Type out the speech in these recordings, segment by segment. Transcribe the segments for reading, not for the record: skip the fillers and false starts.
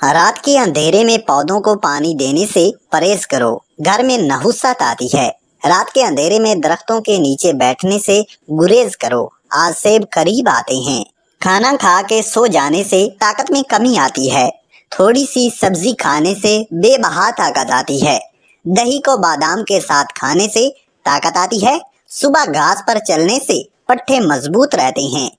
رات کے اندھیرے میں پودوں کو پانی دینے سے پرہیز کرو، گھر میں نحوست آتی ہے۔ رات کے اندھیرے میں درختوں کے نیچے بیٹھنے سے گریز کرو، آسیب قریب آتے ہیں۔ کھانا کھا کے سو جانے سے طاقت میں کمی آتی ہے۔ تھوڑی سی سبزی کھانے سے بے بہا طاقت آتی ہے۔ دہی کو بادام کے ساتھ کھانے سے طاقت آتی ہے۔ صبح گھاس پر چلنے سے پٹھے مضبوط رہتے ہیں۔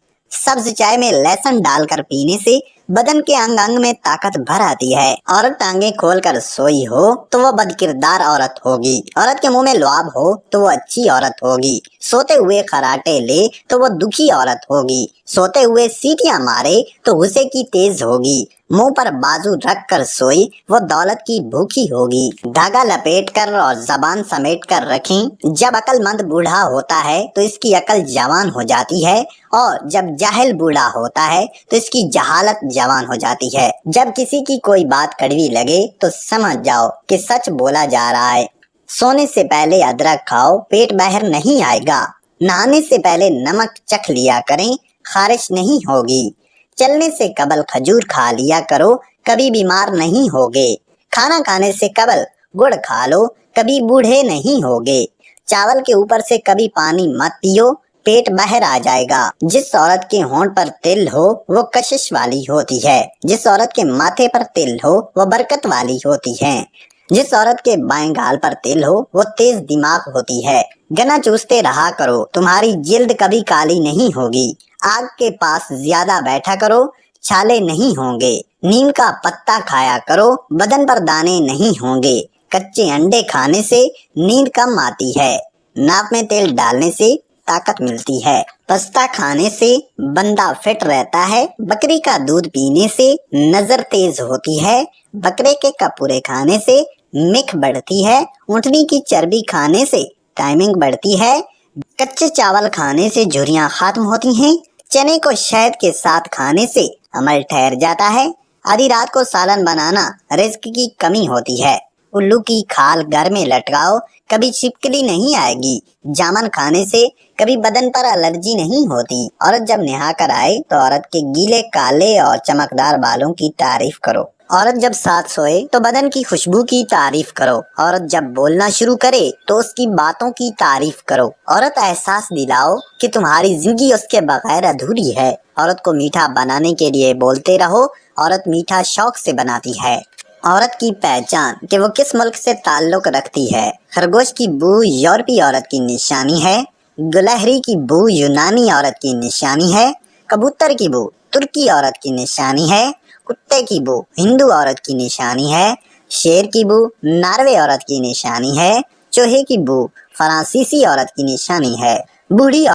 سبز چائے میں لہسن ڈال کر پینے سے بدن کے انگ انگ میں طاقت بھر آتی ہے۔ عورت ٹانگیں کھول کر سوئی ہو تو وہ بد کردار عورت ہوگی۔ عورت کے منہ میں لعاب ہو تو وہ اچھی عورت ہوگی۔ سوتے ہوئے خراٹے لے تو وہ دکھی عورت ہوگی۔ سوتے ہوئے سیٹیاں مارے تو غصے کی تیز ہوگی۔ منہ پر بازو رکھ کر سوئی وہ دولت کی بھوکی ہوگی۔ دھاگا لپیٹ کر اور زبان سمیٹ کر رکھیں۔ جب عقل مند بوڑھا ہوتا ہے تو اس کی عقل جوان ہو جاتی ہے، اور جب جاہل بوڑھا ہوتا ہے تو اس کی جہالت جوان ہو جاتی ہے۔ جب کسی کی کوئی بات کڑوی لگے تو سمجھ جاؤ کہ سچ بولا جا رہا ہے۔ سونے سے پہلے ادرک کھاؤ، پیٹ باہر نہیں آئے گا۔ نہانے سے پہلے نمک چکھ لیا کریں، خارش نہیں ہوگی۔ چلنے سے قبل کھجور کھا لیا کرو، کبھی بیمار نہیں ہوگے۔ کھانا کھانے سے قبل گڑ کھا لو، کبھی بوڑھے نہیں ہوگے۔ چاول کے اوپر سے کبھی پانی مت پیو، پیٹ باہر آ جائے گا۔ جس عورت کے ہونٹ پر تل ہو وہ کشش والی ہوتی ہے۔ جس عورت کے ماتھے پر تل ہو وہ برکت والی ہوتی ہے۔ جس عورت کے بائیں گال پر تل ہو وہ تیز دماغ ہوتی ہے۔ گنا چوستے رہا کرو، تمہاری جلد کبھی کالی نہیں ہوگی۔ آگ کے پاس زیادہ بیٹھا کرو، چھالے نہیں ہوں گے۔ نیم کا پتا کھایا کرو، بدن پر دانے نہیں ہوں گے۔ کچے انڈے کھانے سے نیند کم آتی ہے۔ ناک میں تیل ڈالنے سے طاقت ملتی ہے۔ پستہ کھانے سے بندہ فٹ رہتا ہے۔ بکری کا دودھ پینے سے نظر تیز ہوتی ہے۔ بکرے کے کپورے کھانے سے مکھ بڑھتی ہے۔ اونٹنی کی چربی کھانے سے ٹائمنگ بڑھتی ہے۔ کچے چاول کھانے سے جھریاں ختم ہوتی ہیں۔ چنے کو شہد کے ساتھ کھانے سے عمل ٹھہر جاتا ہے۔ آدھی رات کو سالن بنانا رزق کی کمی ہوتی ہے۔ الو کی کھال گھر میں لٹکاؤ، کبھی چھپکلی نہیں آئے گی۔ جامن کھانے سے کبھی بدن پر الرجی نہیں ہوتی۔ عورت جب نہا کر آئے تو عورت کے گیلے کالے اور چمکدار بالوں کی تعریف کرو۔ عورت جب ساتھ سوئے تو بدن کی خوشبو کی تعریف کرو۔ عورت جب بولنا شروع کرے تو اس کی باتوں کی تعریف کرو۔ عورت احساس دلاؤ کہ تمہاری زندگی اس کے بغیر ادھوری ہے۔ عورت کو میٹھا بنانے کے لیے بولتے رہو۔ عورت میٹھا شوق سے بناتی ہے۔ عورت کی پہچان کہ وہ کس ملک سے تعلق رکھتی ہے۔ خرگوش کی بو یورپی عورت کی نشانی ہے۔ گلہری کی بو یونانی عورت کی نشانی ہے۔ کبوتر کی بو ترکی عورت کی نشانی ہے۔ کتے کی بو ہندو عورت کی نشانی ہے۔ شیر کی بو ناروے عورت کی نشانی ہے۔ چوہے کی بو فرانسیسی عورت کی نشانی ہے۔ بوڑھی